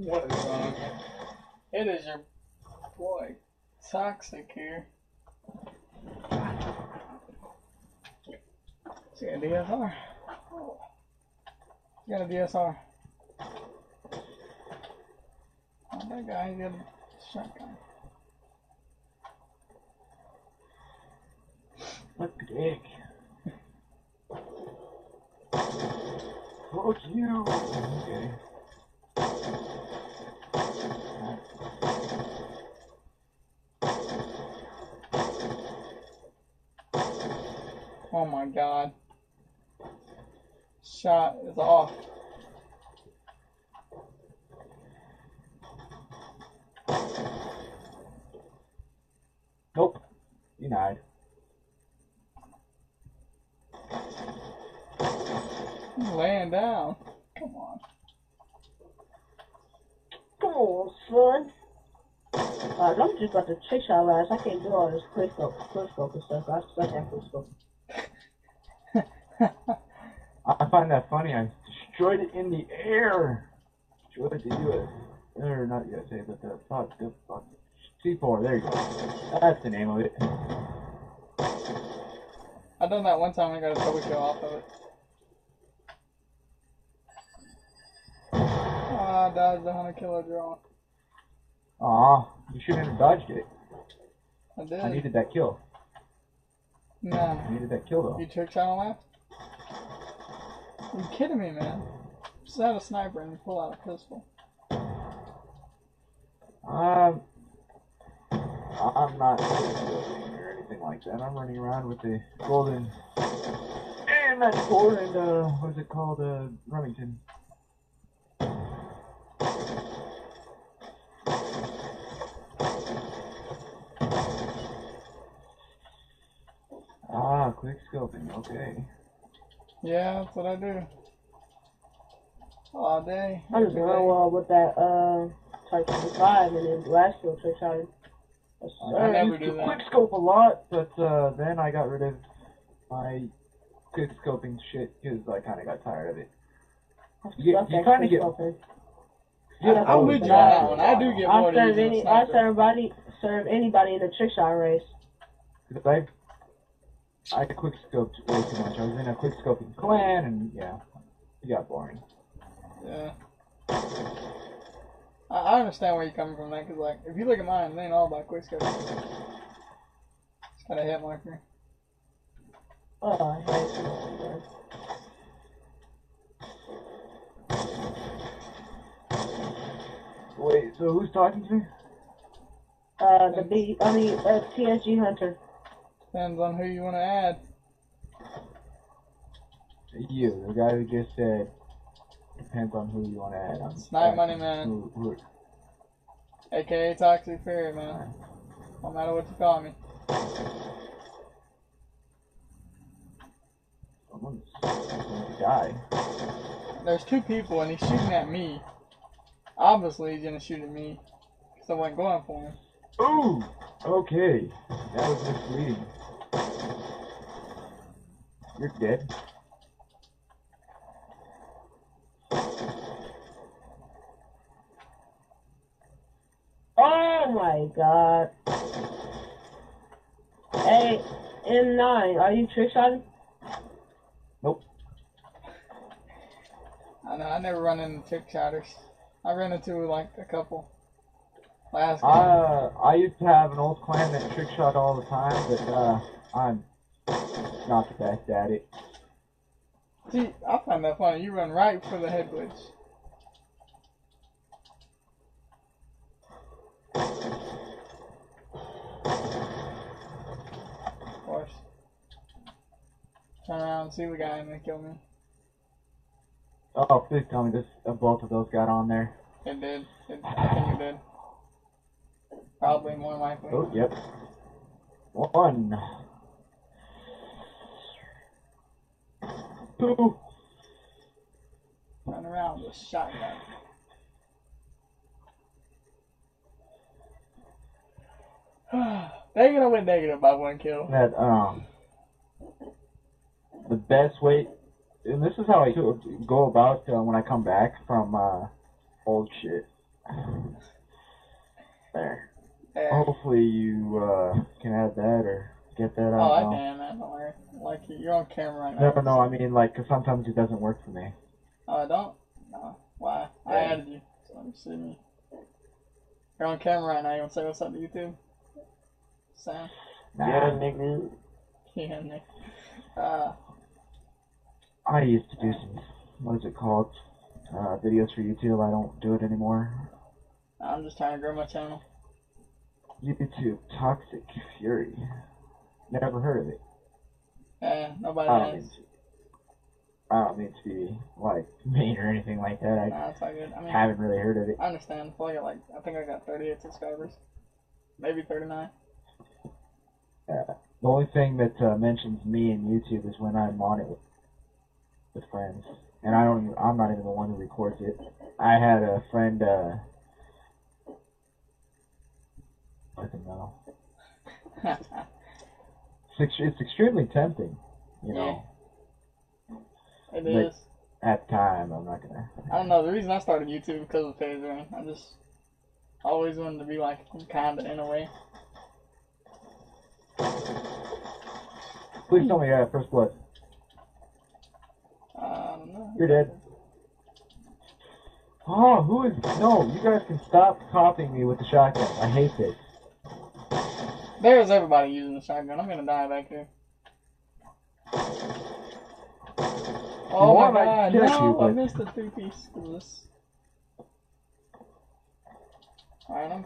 What is wrong? It is your boy, Toxic here. She got a DSR. She got a DSR. Oh, that guy, he got a shotgun. What the dick? Fuck you! Okay. Oh my god. Shot is off. Nope. Denied. He's laying down. Come on. Come on, son. I'm just about to trick shot last. I can't do all this quick scope and stuff. I suck at quick scope. I find that funny. I destroyed it in the air. Destroyed the US. Or not USA, but the fuck. C4, there you go. That's the name of it. I done that one time and I got a double kill off of it. Ah, I dodged the 100 kilo draw. Aw, you shouldn't have dodged it. I did. I needed that kill. Nah. I needed that kill though. You trick shot on that? You kidding me, man? Just had a sniper and you pull out a pistol. I'm not doing or anything like that. I'm running around with the golden and magic ore and what is it called? Remington. Ah, quick scoping. Okay. Yeah, that's what I do. All day. I just ran well with that Type 25 and then last year trick shotting. I never used do to that. quick scope a lot, but then I got rid of my quick scoping shit because I kind of got tired of it. You kind of get. I'm with you on that one. I do get I'll bored serve using a I sniper. serve anybody in the trick shot race. Because I quick scoped way too much. I was in a quick scoping clan, and yeah, it got boring. Yeah. I understand where you're coming from, man, because, like, if you look at mine, it ain't all about quick scoping. It's got a hit marker. Oh, I hate it. Wait, so who's talking to me? TSG Hunter. Depends on who you want to add. You, the guy who just said, depends on who you want to add on. Snipe Money Man. AKA Toxic Fairy, man. No matter what you call me. Someone's going to die. There's two people and he's shooting at me. Obviously he's gonna shoot at me. Because I wasn't going for him. Ooh! Okay. That was misleading. You're dead. Oh my god. Hey, M9, are you trick shotting? Nope. I know, I never run into Trickshotters. I ran into like a couple last game. I used to have an old clan that trick shot all the time, but I'm not the best at it. See, I find that funny. You run right for the head glitch. Of course. Turn around and see the guy and they kill me. Oh, please tell me this. Both of those got on there. It did. I think it did. Probably more likely. Oh, yep. One. Two. Turn around with a shotgun. They're gonna win negative by 1 kill. That the best way, and this is how I go about when I come back from old shit. There. There. Hopefully you can add that or get that Oh, out. I can, man. Don't worry. Like, you're on camera right now. No, I mean, like, 'cause sometimes it doesn't work for me. Oh, I don't? No. Why? I Yeah. added you. So let me see me. You're on camera right now. You want to say what's up to YouTube? Sam? Nah. Yeah, nigga. Yeah, Nick. I used to do some, what is it called? Videos for YouTube. I don't do it anymore. I'm just trying to grow my channel. YouTube Toxic Fury. Never heard of it. Yeah, nobody I don't has. mean to. I don't mean to be like mean or anything like that. I Nah, it's all good. I mean, haven't really heard of it. I understand. I think I got 38 subscribers. Maybe 39. The only thing that mentions me in YouTube is when I'm on it with friends, and I'm not even the one who records it. I had a friend. I don't know. It's extremely tempting, you know. It But is. at the time, I'm not gonna. I don't know. The reason I started YouTube because of Taser. I just always wanted to be like him, kinda in a way. Please tell me you got first blood. I don't know. You're dead. Oh, who is? No, you guys can stop copying me with the shotgun. I hate this. There's everybody using the shotgun. I'm gonna die back here. Oh Well, my I god, get no! you, I but- missed the 3-piece of this. Alright,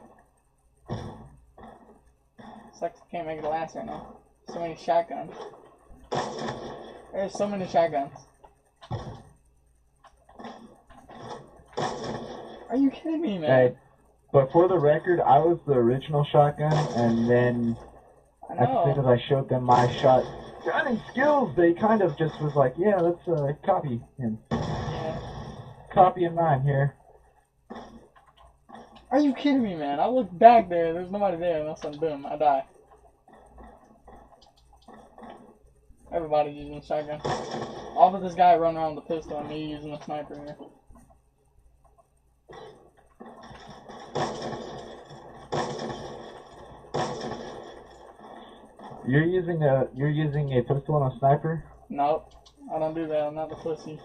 sucks I can't make it last right now. So many shotguns. There's so many shotguns. Are you kidding me, man? Hey, but for the record, I was the original shotgun, and then I as soon as know. I showed them my shotgunning skills, they kind of just was like, yeah, let's copy him. Yeah. Copy of mine here. Are you kidding me, man? I look back there, there's nobody there, and all of a sudden, boom, I die. Everybody's using a shotgun. All but this guy running around with a pistol and me using a sniper here. You're using a pistol and a sniper? Nope. I don't do that, I'm not the pussy.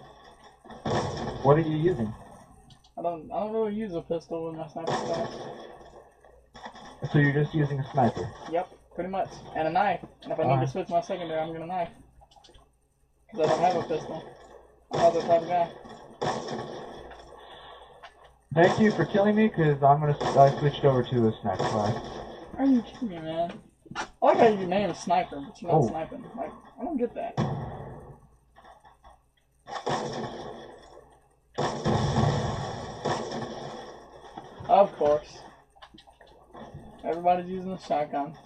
What are you using? I don't really use a pistol with my sniper stuff. So you're just using a sniper? Yep, pretty much. And a knife. And if I need to switch my secondary, I'm gonna knife. Because I don't have a pistol. I'm not that type of guy. Thank you for killing me, because I switched over to a sniper class. Are you kidding me, man? I like how your name is Sniper, but you're not Oh. sniping. Like, I don't get that. Of course. Everybody's using a shotgun.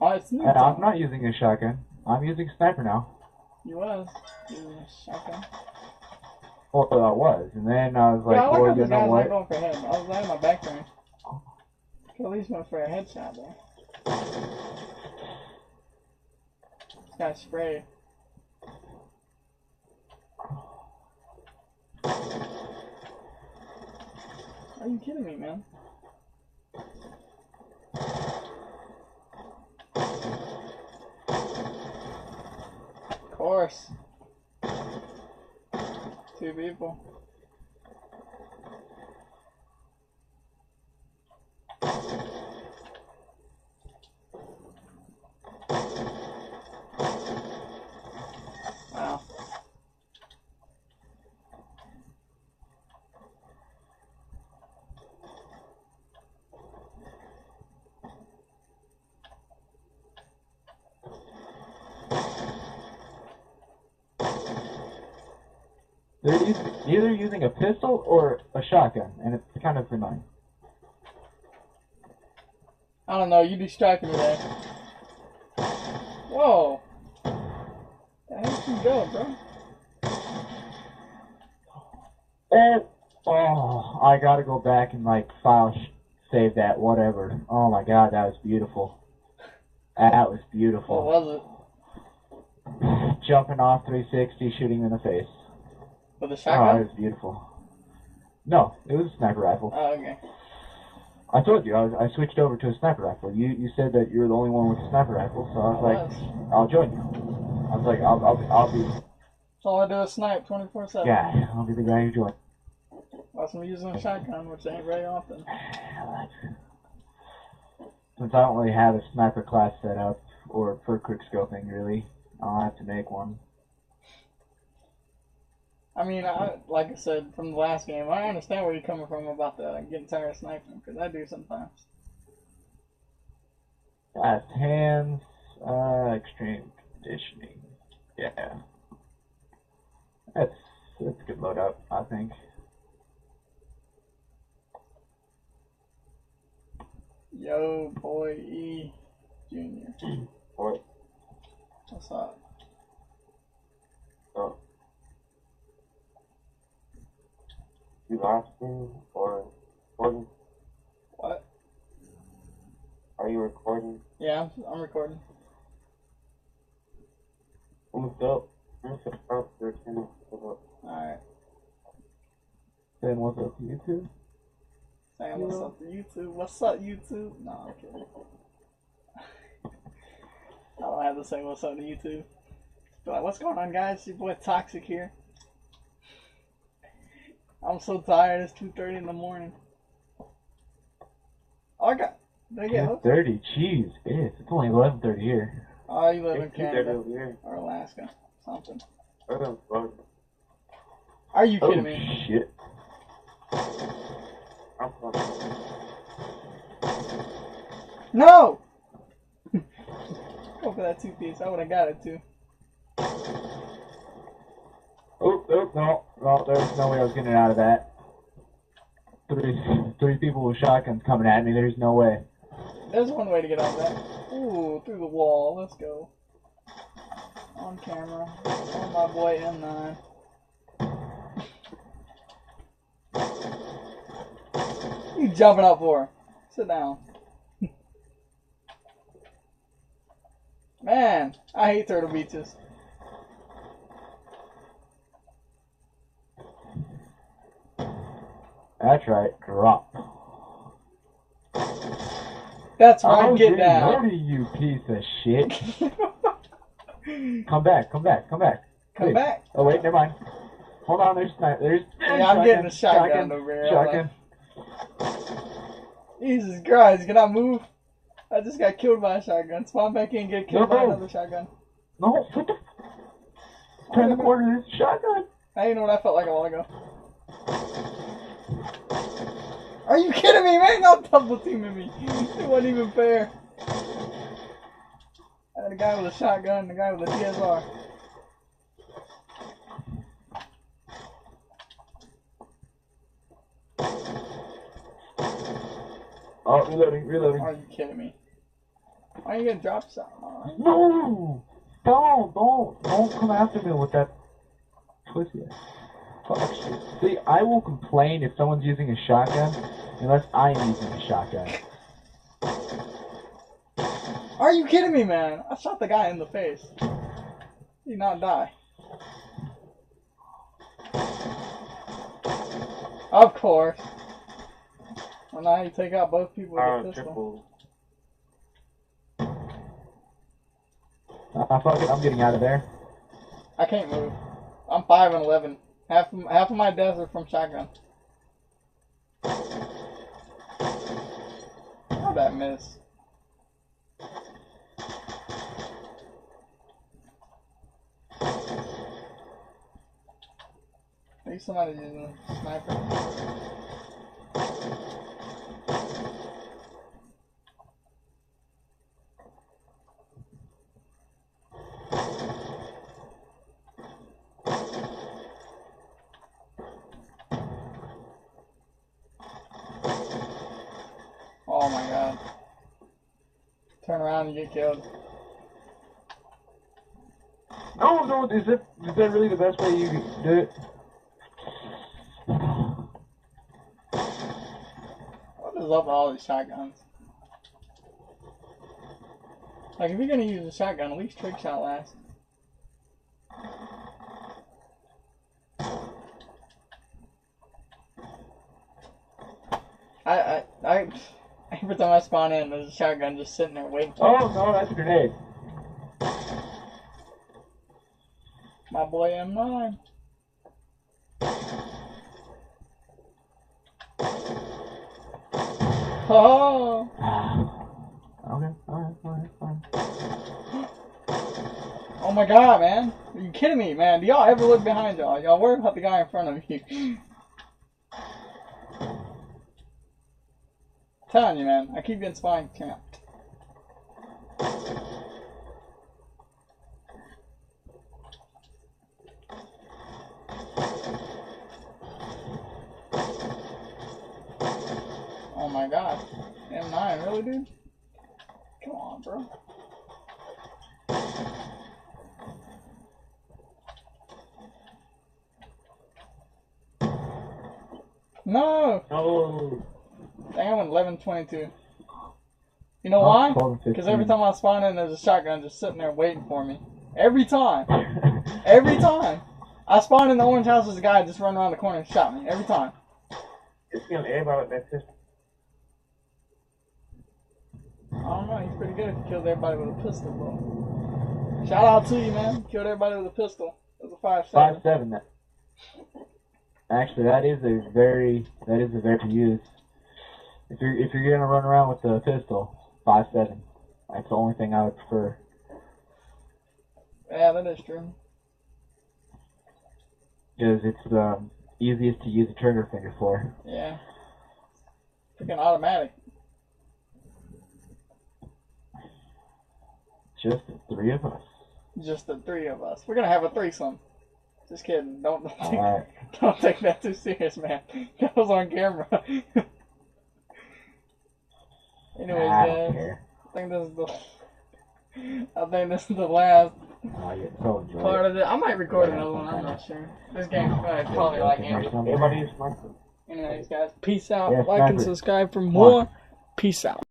Oh, it's new. And I'm not using a shotgun. I'm using a sniper now. You was using a shotgun. Well, I was, and then I was like, Yeah, I like well, how you this know guy's not what? going for a head. I was at my back frame. Could at least went for a headshot there. This guy sprayed. Are you kidding me, man? Of course. 2 people. Wow. They're either using a pistol or a shotgun, and it's kind of annoying. I don't know, you distracted me there. Whoa. How did you go, bro? And I gotta go back and like save that, whatever. Oh my god, that was beautiful. That was What beautiful. was Jumping off 360, shooting him in the face. it? With a Oh, shotgun? that was beautiful. No, it was a sniper rifle. Oh, okay. I told you, I switched over to a sniper rifle. You said that you're the only one with a sniper rifle, so I was like, I'll join you. I was like, I'll be... That's all I do is snipe 24/7. Yeah, I'll be the guy who joins. Unless I'm using a shotgun, which ain't very often. Since I don't really have a sniper class set up, or for quick scoping, really, I'll have to make one. I mean, like I said from the last game, I understand where you're coming from about the getting tired of sniping, because I do sometimes. Fast hands, extreme conditioning. Yeah. That's a good loadout, I think. Yo, boy, E. Junior. What? What's up? Oh. You live streaming or recording? What? Are you recording? Yeah, I'm recording. What's up? I'm subscribed to your channel. Alright. Then what's up to YouTube? Saying what's up to YouTube. What's up, YouTube? No, I'm kidding. I don't have to say what's up to YouTube. But like, what's going on, guys? It's your boy Toxic here. I'm so tired. It's 2:30 in the morning. Oh, I got. Did I get hooked? 2:30. Jeez, it's only 11:30 here. Oh, you live in It's Canada over here. or Alaska, something. I don't know. Are you kidding Oh me? shit! I'm from. No! Go for that 2-piece. I would have got it too. Oh, no, there's no way I was getting out of that. Three people with shotguns coming at me. There's no way. There's one way to get out of that. Ooh, through the wall. Let's go. On camera. On my boy M9. You jumping up for? Sit down. Man, I hate Turtle Beaches. That's right. Drop. That's right. Get down. Reloading, you piece of shit. Come back. Come Wait. back. Oh wait, never mind. Hold on, there's Yeah, I'm getting a shotgun over here. Shotgun. Jesus Christ, can I move? I just got killed by a shotgun. Spawn back in and get killed by another shotgun. No, what the? Turn the corner, there's a shotgun. Now you know what I felt like a while ago. Are you kidding me, man? Y'all double teaming me. It wasn't even fair. I had a guy with a shotgun and a guy with a DSR. Oh, reloading. Are you kidding me? Why are you gonna drop something? No! Don't come after me with that pussy. Fuck shit. See, I will complain if someone's using a shotgun unless I'm using a shotgun. Are you kidding me, man? I shot the guy in the face. He did not die. Of course. Well, now you take out both people with a pistol. Fuck it, I'm getting out of there. I can't move. I'm 5 and 11. Half of my deaths are from shotgun. How'd that miss? I think somebody's using a sniper. Oh my god. Turn around and get killed. No, is that really the best way you can do it? What is up with all these shotguns? Like, if you're gonna use a shotgun, at least trick shot last. Every time I spawn in, there's a shotgun just sitting there waiting for me. Oh no, that's a grenade. My boy M9. Oh! Okay, alright, fine. Oh my god, man. Are you kidding me, man? Do y'all ever look behind y'all? Y'all worry about the guy in front of you. Telling you, man. I keep getting spine camped. Oh my god. M9, really, dude? Come on, bro. No! No! Dang, I went 11-22. You know why? 12 and 15. Because every time I spawn in, there's a shotgun just sitting there waiting for me. Every time. Every time. I spawned in the orange house, there's a guy just running around the corner and shot me. Every time. Just kill everybody with that pistol. I don't know, he's pretty good if he killed everybody with a pistol, though. Shout out to you, man. Killed everybody with a pistol. It was a 5.7. 5.7. Actually, that is a very use. If you're gonna run around with a pistol, 5.7. That's the only thing I would prefer. Yeah, that is true. Because it's the easiest to use a trigger finger for. Yeah. Freaking automatic. Just the three of us. Just the three of us. We're gonna have a threesome. Just kidding. Don't Alright. don't take that too serious, man. That was on camera. Anyways, I don't guys, care. I think this is the last Oh, yeah, so enjoy part it. of it. I might record another one. I'm not sure. This game's probably like it. Everybody is sniper. Anyways, guys, peace out. Yeah, Like and sniper. subscribe for more. Peace out.